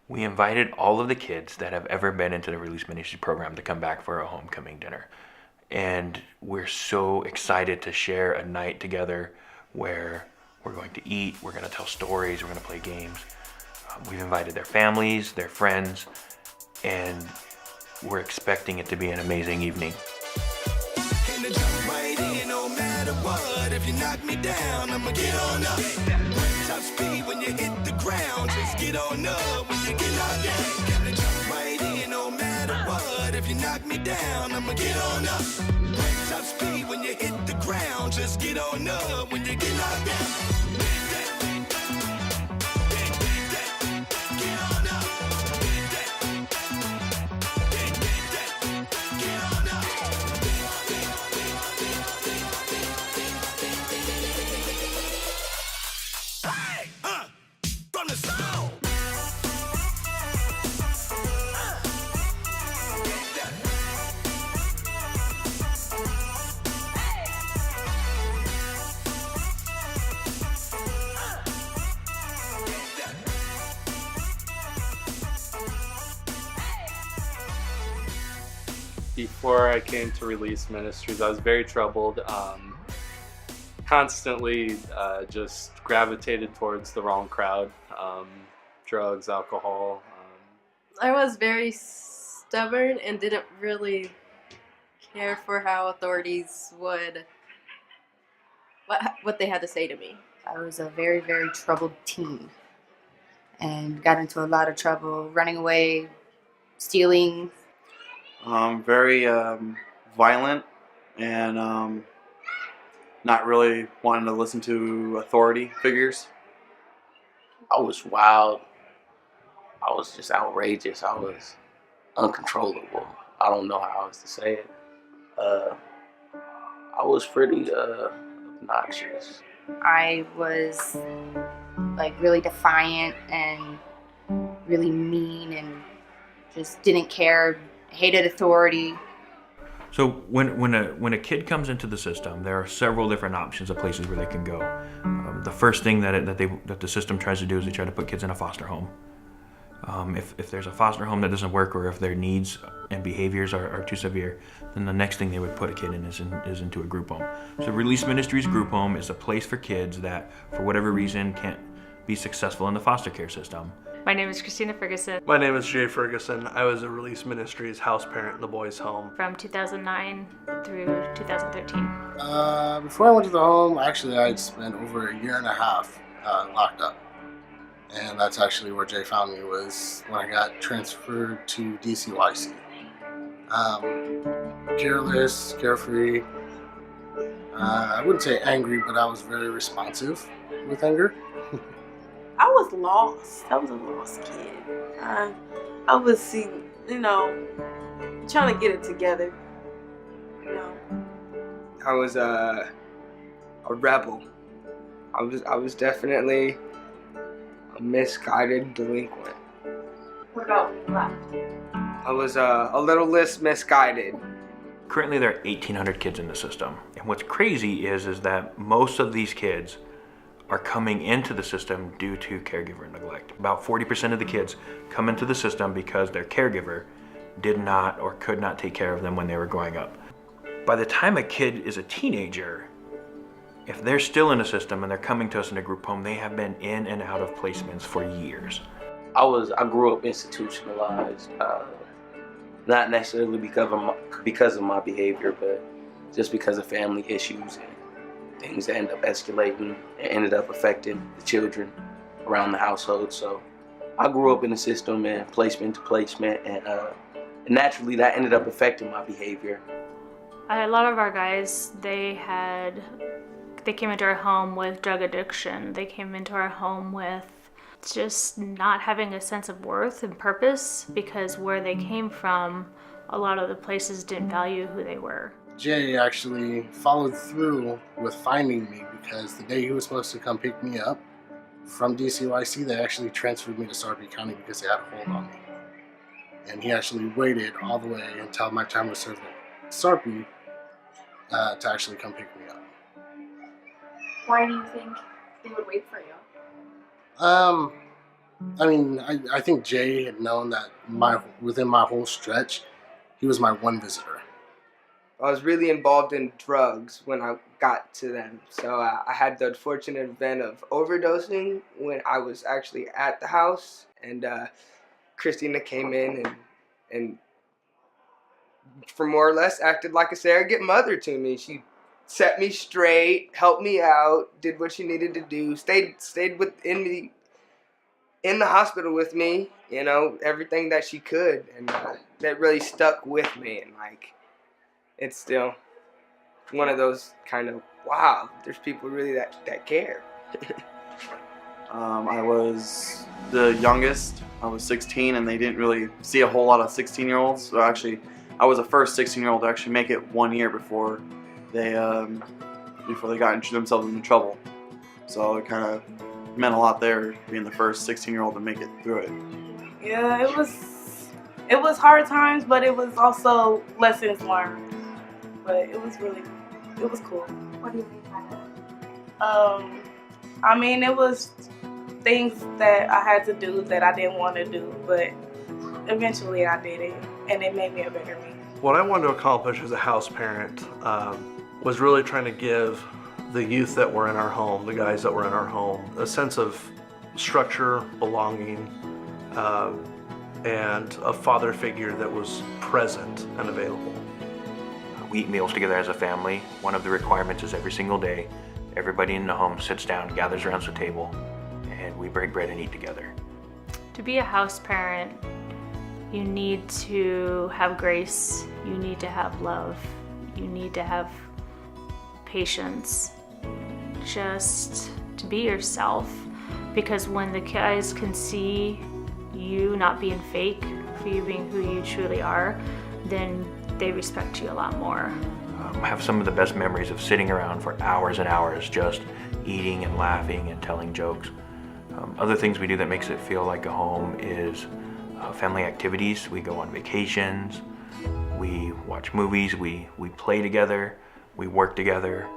We invited all of the kids that have ever been into the Release Ministries program to come back for a homecoming dinner. And we're so excited to share a night together where we're going to eat, we're going to tell stories, we're going to play games. We've invited their families, their friends, and we're expecting it to be an amazing evening. If you knock me down, I'ma get on up. Top speed when you hit the ground. Just get on up when you get knocked down. Gotta jump right in no matter what. If you knock me down, I'ma get on up. Top speed when you hit the ground. Just get on up when you get knocked down. Before I came to Release Ministries, I was very troubled, constantly just gravitated towards the wrong crowd, drugs, alcohol. I was very stubborn and didn't really care for how authorities would, what they had to say to me. I was a very, very troubled teen and got into a lot of trouble, running away, stealing. Very violent and not really wanting to listen to authority figures. I was wild. I was just outrageous. I was uncontrollable. I don't know how else to say it. I was pretty obnoxious. I was like really defiant and really mean and just didn't care. Hated authority. So when a kid comes into the system, there are several different options of places where they can go. The first thing that the system tries to do is they try to put kids in a foster home. If there's a foster home that doesn't work, or if their needs and behaviors are too severe, then the next thing they would put a kid in is into a group home. So Release Ministries group home is a place for kids that, for whatever reason, can't be successful in the foster care system. My name is Christina Ferguson. My name is Jay Ferguson. I was a Release Ministries house parent in the boys' home. From 2009 through 2013. Before I went to the home, actually I'd spent over a year and a half locked up. And that's actually where Jay found me, was when I got transferred to DCYC. Careless, carefree. I wouldn't say angry, but I was very responsive with anger. I was lost. I was a lost kid. I was, trying to get it together. I was a rebel. I was definitely a misguided delinquent. What about left? I was a little less misguided. Currently there are 1,800 kids in the system. And what's crazy is that most of these kids are coming into the system due to caregiver neglect. About 40% of the kids come into the system because their caregiver did not or could not take care of them when they were growing up. By the time a kid is a teenager, if they're still in the system and they're coming to us in a group home, they have been in and out of placements for years. I grew up institutionalized, not necessarily because of my behavior, but just because of family issues and things that ended up escalating and ended up affecting the children around the household. So I grew up in the system and placement to placement, and naturally that ended up affecting my behavior. A lot of our guys, they came into our home with drug addiction. They came into our home with just not having a sense of worth and purpose, because where they came from, a lot of the places didn't value who they were. Jay actually followed through with finding me, because the day he was supposed to come pick me up from DCYC, they actually transferred me to Sarpy County because they had a hold on me. And he actually waited all the way until my time was served at Sarpy to actually come pick me up. Why do you think they would wait for you? I mean, I think Jay had known that within my whole stretch, he was my one visitor. I was really involved in drugs when I got to them. So I had the unfortunate event of overdosing when I was actually at the house. And Christina came in and for more or less acted like a surrogate mother to me. She set me straight, helped me out, did what she needed to do, stayed within me, in the hospital with me, you know, everything that she could. And that really stuck with me. And like, it's still one of those kind of, wow, there's people really that care. I was the youngest. I was 16, and they didn't really see a whole lot of 16-year-olds. So actually, I was the first 16-year-old to actually make it 1 year before they got themselves into trouble. So it kind of meant a lot there, being the first 16-year-old to make it through it. Yeah, it was hard times, but it was also lessons learned. But it was cool. What do you mean by that? I mean, it was things that I had to do that I didn't want to do, but eventually I did it, and it made me a better me. What I wanted to accomplish as a house parent was really trying to give the youth that were in our home, the guys that were in our home, a sense of structure, belonging, and a father figure that was present and available. We eat meals together as a family. One of the requirements is every single day, everybody in the home sits down, gathers around the table, and we break bread and eat together. To be a house parent, you need to have grace, you need to have love, you need to have patience, just to be yourself. Because when the guys can see you not being fake, for you being who you truly are, then they respect you a lot more. I have some of the best memories of sitting around for hours and hours just eating and laughing and telling jokes. Other things we do that makes it feel like a home is family activities. We go on vacations, we watch movies, we play together, we work together,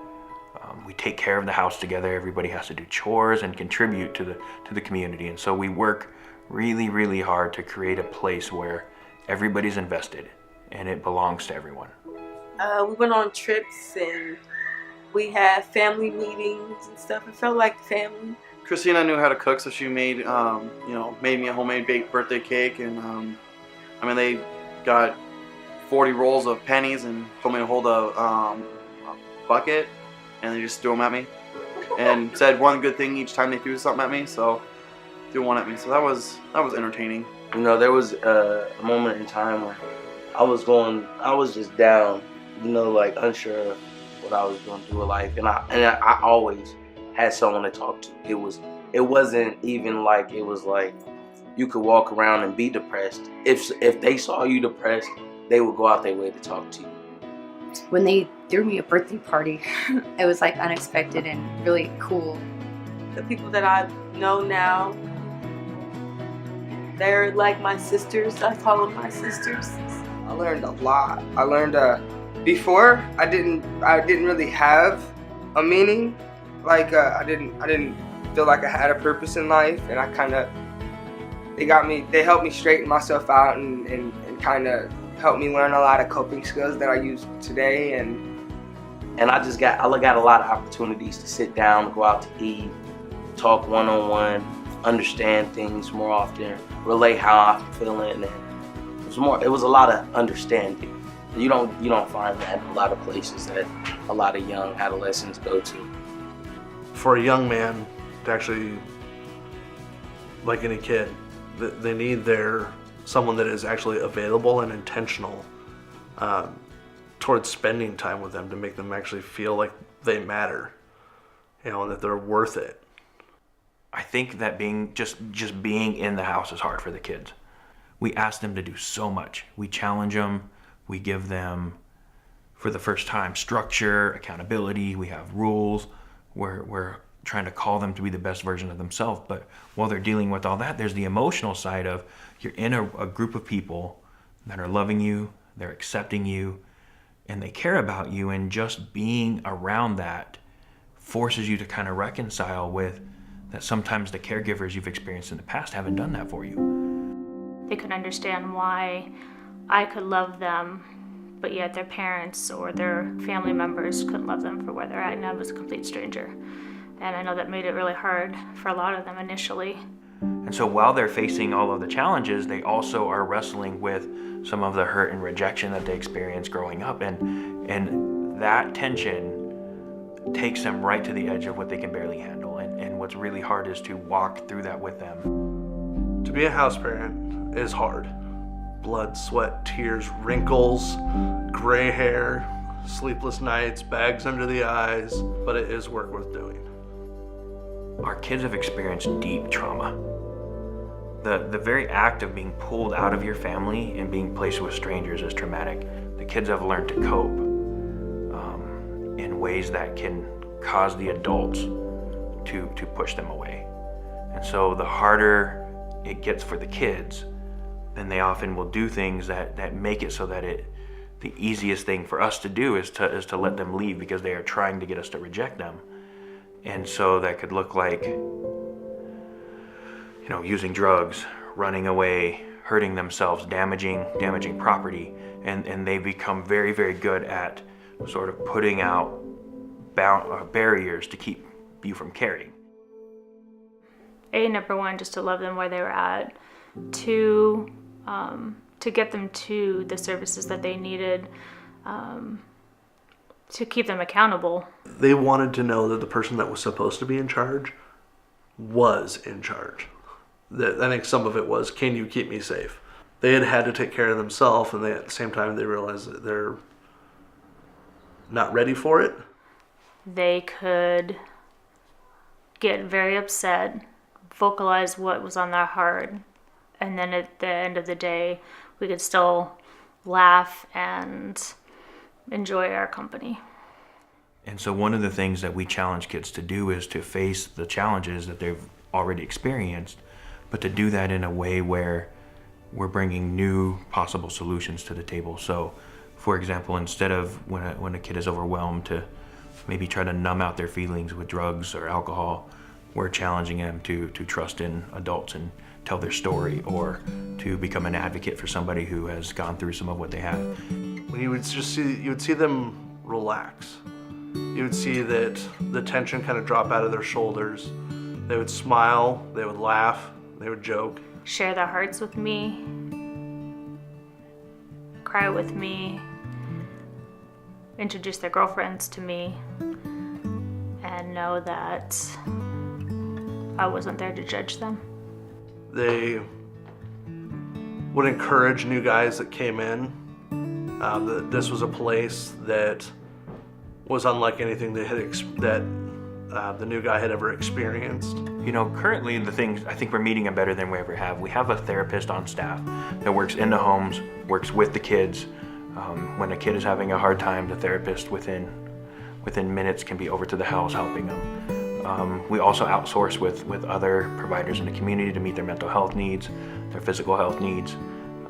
we take care of the house together. Everybody has to do chores and contribute to the community. And so we work really, really hard to create a place where everybody's invested and it belongs to everyone. We went on trips and we had family meetings and stuff. It felt like family. Christina knew how to cook, so she made made me a homemade baked birthday cake, and they got 40 rolls of pennies and told me to hold a bucket, and they just threw them at me, and said one good thing each time they threw something at me. So threw one at me. So that was entertaining. You know, there was a moment in time where I was just down, you know, like unsure of what I was going to do with life, and I always had someone to talk to. It wasn't even like it was like you could walk around and be depressed. If they saw you depressed, they would go out their way to talk to you. When they threw me a birthday party, it was like unexpected and really cool. The people that I know now, they're like my sisters. I call them my sisters. I learned a lot. I learned before I didn't really have a meaning. Like I didn't feel like I had a purpose in life, and they helped me straighten myself out and kind of helped me learn a lot of coping skills that I use today. And I got a lot of opportunities to sit down, go out to eat, talk one-on-one, understand things more often, relate how I'm feeling, and it was a lot of understanding. You don't find that in a lot of places that a lot of young adolescents go to. For a young man to actually, like any kid, they need someone that is actually available and intentional towards spending time with them to make them actually feel like they matter, you know, and that they're worth it. I think that being in the house is hard for the kids. We ask them to do so much. We challenge them. We give them, for the first time, structure, accountability. We have rules. We're trying to call them to be the best version of themselves. But while they're dealing with all that, there's the emotional side of you're in a group of people that are loving you, they're accepting you, and they care about you. And just being around that forces you to kind of reconcile with that sometimes the caregivers you've experienced in the past haven't done that for you. They couldn't understand why I could love them, but yet their parents or their family members couldn't love them for where they're at, and I was a complete stranger. And I know that made it really hard for a lot of them initially. And so while they're facing all of the challenges, they also are wrestling with some of the hurt and rejection that they experienced growing up. And that tension takes them right to the edge of what they can barely handle. And what's really hard is to walk through that with them. To be a house parent is hard. Blood, sweat, tears, wrinkles, gray hair, sleepless nights, bags under the eyes, but it is work worth doing. Our kids have experienced deep trauma. The very act of being pulled out of your family and being placed with strangers is traumatic. The kids have learned to cope in ways that can cause the adults to push them away. And so the harder it gets for the kids, then they often will do things that make it so that the easiest thing for us to do is to let them leave because they are trying to get us to reject them. And so that could look like, using drugs, running away, hurting themselves, damaging property, and they become very, very good at sort of putting out barriers to keep you from caring. Number one, just to love them where they were at. Two, to get them to the services that they needed, to keep them accountable. They wanted to know that the person that was supposed to be in charge was in charge. I think some of it was, can you keep me safe? They had to take care of themselves, and at the same time they realized that they're not ready for it. They could get very upset, vocalize what was on their heart, and then at the end of the day, we could still laugh and enjoy our company. And so one of the things that we challenge kids to do is to face the challenges that they've already experienced, but to do that in a way where we're bringing new possible solutions to the table. So, for example, instead of when a kid is overwhelmed to maybe try to numb out their feelings with drugs or alcohol, we're challenging them to trust in adults and tell their story, or to become an advocate for somebody who has gone through some of what they have. When you would see them relax. You would see that the tension kind of drop out of their shoulders. They would smile, they would laugh, they would joke. Share their hearts with me, cry with me, introduce their girlfriends to me, and know that I wasn't there to judge them. They would encourage new guys that came in. That this was a place that was unlike anything the new guy had ever experienced. Currently the things, I think we're meeting them better than we ever have. We have a therapist on staff that works in the homes, works with the kids. When a kid is having a hard time, the therapist within minutes can be over to the house helping them. We also outsource with other providers in the community to meet their mental health needs, their physical health needs.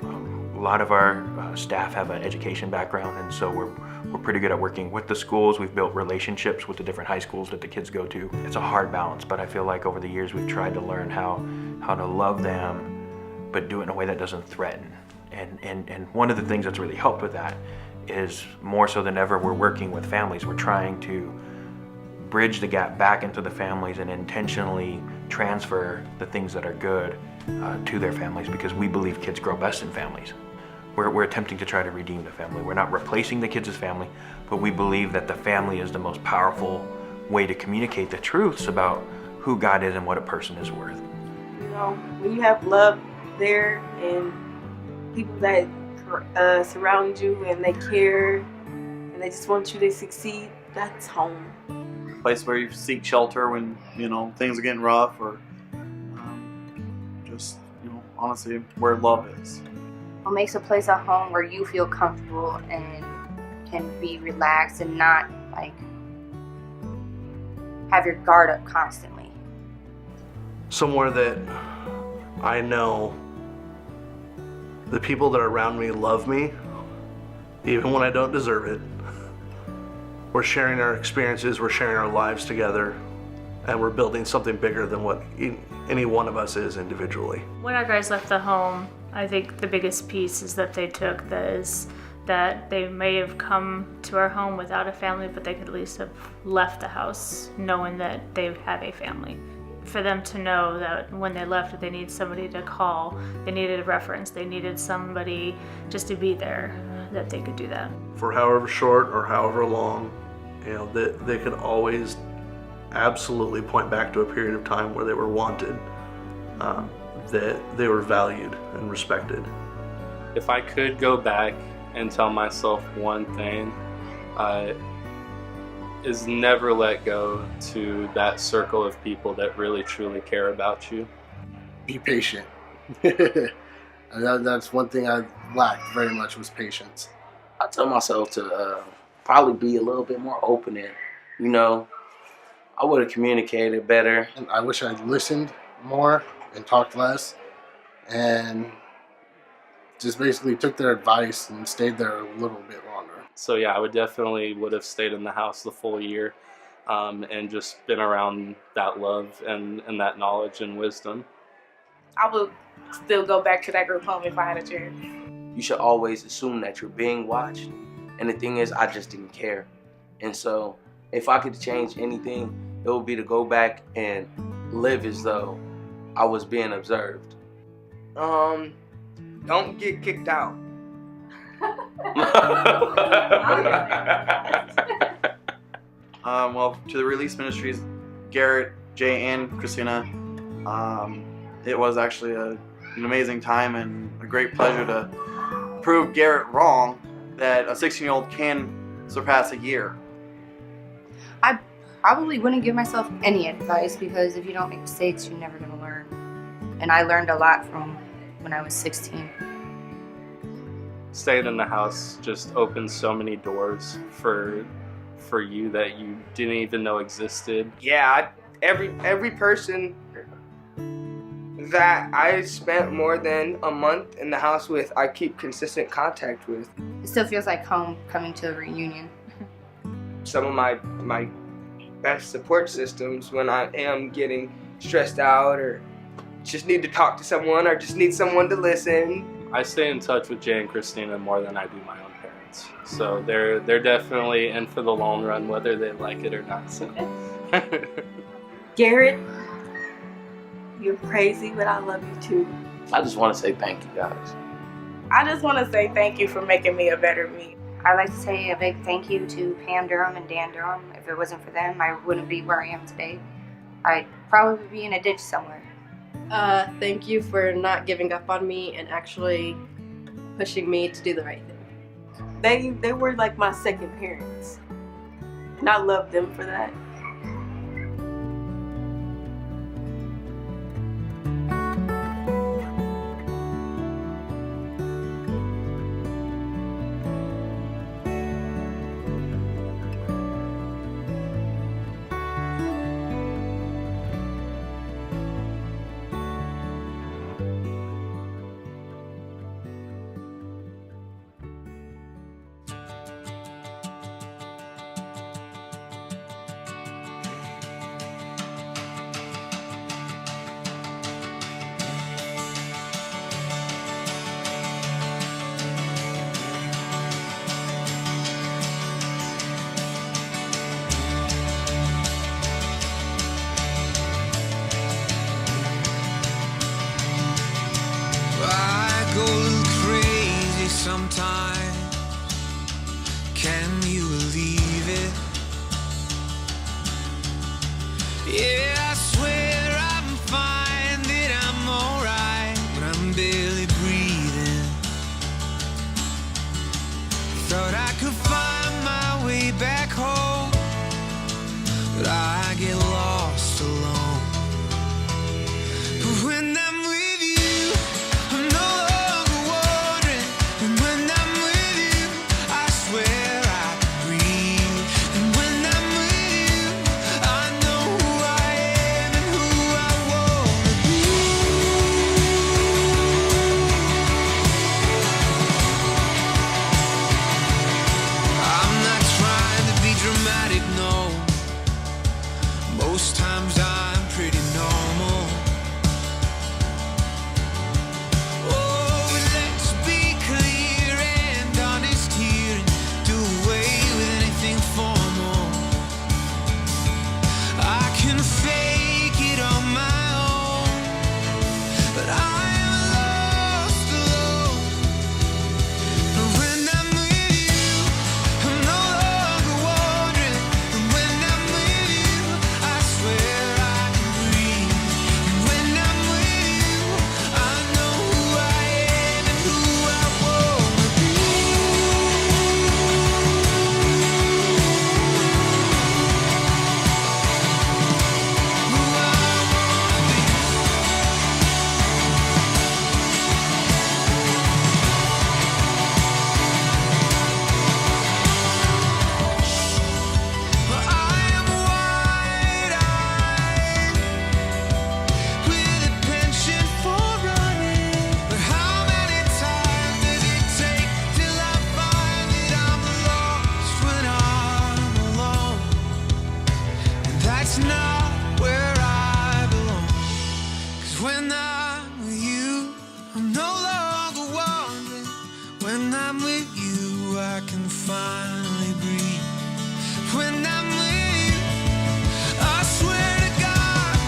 A lot of our staff have an education background, and so we're pretty good at working with the schools. We've built relationships with the different high schools that the kids go to. It's a hard balance, but I feel like over the years we've tried to learn how to love them, but do it in a way that doesn't threaten. And one of the things that's really helped with that is, more so than ever, we're working with families. We're trying to bridge the gap back into the families and intentionally transfer the things that are good to their families, because we believe kids grow best in families. We're attempting to try to redeem the family. We're not replacing the kids as family, but we believe that the family is the most powerful way to communicate the truths about who God is and what a person is worth. When you have love there and people that surround you and they care and they just want you to succeed, that's home. A place where you seek shelter when things are getting rough, or just honestly where love is. What makes a place a home where you feel comfortable and can be relaxed and not have your guard up constantly. Somewhere that I know the people that are around me love me, even when I don't deserve it. We're sharing our experiences, we're sharing our lives together, and we're building something bigger than what any one of us is individually. When our guys left the home, I think the biggest piece is that they took that they may have come to our home without a family, but they could at least have left the house knowing that they have a family. For them to know that when they left, they need somebody to call, they needed a reference, they needed somebody just to be there, that they could do that. For however short or however long, they could always absolutely point back to a period of time where they were wanted, that they were valued and respected. If I could go back and tell myself one thing, is never let go to that circle of people that really truly care about you. Be patient. That's one thing I lacked very much, was patience. I tell myself to probably be a little bit more open, and I would have communicated better. And I wish I'd listened more and talked less, and just basically took their advice and stayed there a little bit longer. So yeah, I would have stayed in the house the full year, and just been around that love and that knowledge and wisdom. I would still go back to that group home if I had a chance. You should always assume that you're being watched. And the thing is, I just didn't care. And so if I could change anything, it would be to go back and live as though I was being observed. Don't get kicked out. Well, to the Release Ministries, Garrett, Jay, and Christina, it was actually an amazing time and a great pleasure to prove Garrett wrong, that a 16-year-old can surpass a year. I probably wouldn't give myself any advice, because if you don't make mistakes, you're never going to learn. And I learned a lot from when I was 16. Staying in the house just opened so many doors for you that you didn't even know existed. Yeah, every person that I spent more than a month in the house with, I keep consistent contact with. It still feels like home coming to a reunion. Some of my best support systems when I am getting stressed out or just need to talk to someone or just need someone to listen. I stay in touch with Jay and Christina more than I do my own parents. So they're definitely in for the long run, whether they like it or not. So. Garrett, you're crazy, but I love you too. I just want to say thank you, guys. I just want to say thank you for making me a better me. I'd like to say a big thank you to Pam Durham and Dan Durham. If it wasn't for them, I wouldn't be where I am today. I'd probably be in a ditch somewhere. Thank you for not giving up on me and actually pushing me to do the right thing. They were like my second parents, and I love them for that. I'm with you, I can finally breathe. When I'm with you, I swear to God,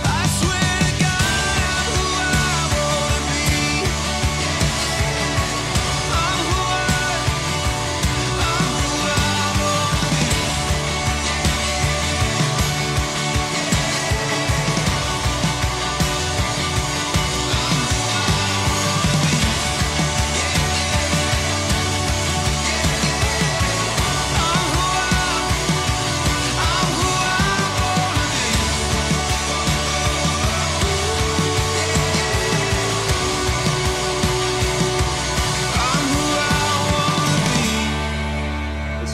I swear to God, I'm who I wanna be. I'm who I wanna be.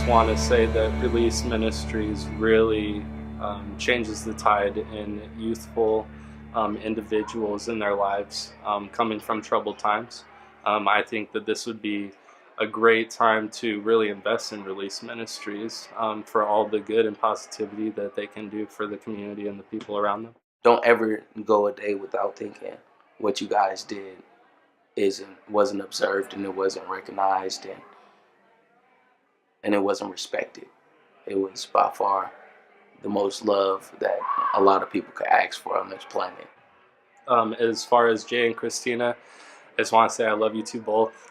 Want to say that Release Ministries really changes the tide in youthful individuals in their lives coming from troubled times. I think that this would be a great time to really invest in Release Ministries for all the good and positivity that they can do for the community and the people around them. Don't ever go a day without thinking what you guys did wasn't observed, and it wasn't recognized, and it wasn't respected. It was by far the most love that a lot of people could ask for on this planet. As far as Jay and Christina, I just want to say I love you two both.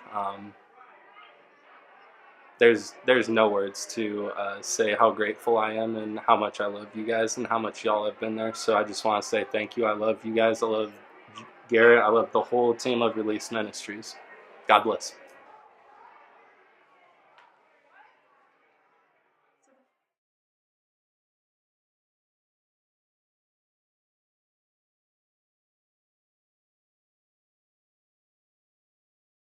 There's no words to say how grateful I am and how much I love you guys and how much y'all have been there. So I just want to say thank you. I love you guys. I love Garrett. I love the whole team of Release Ministries. God bless.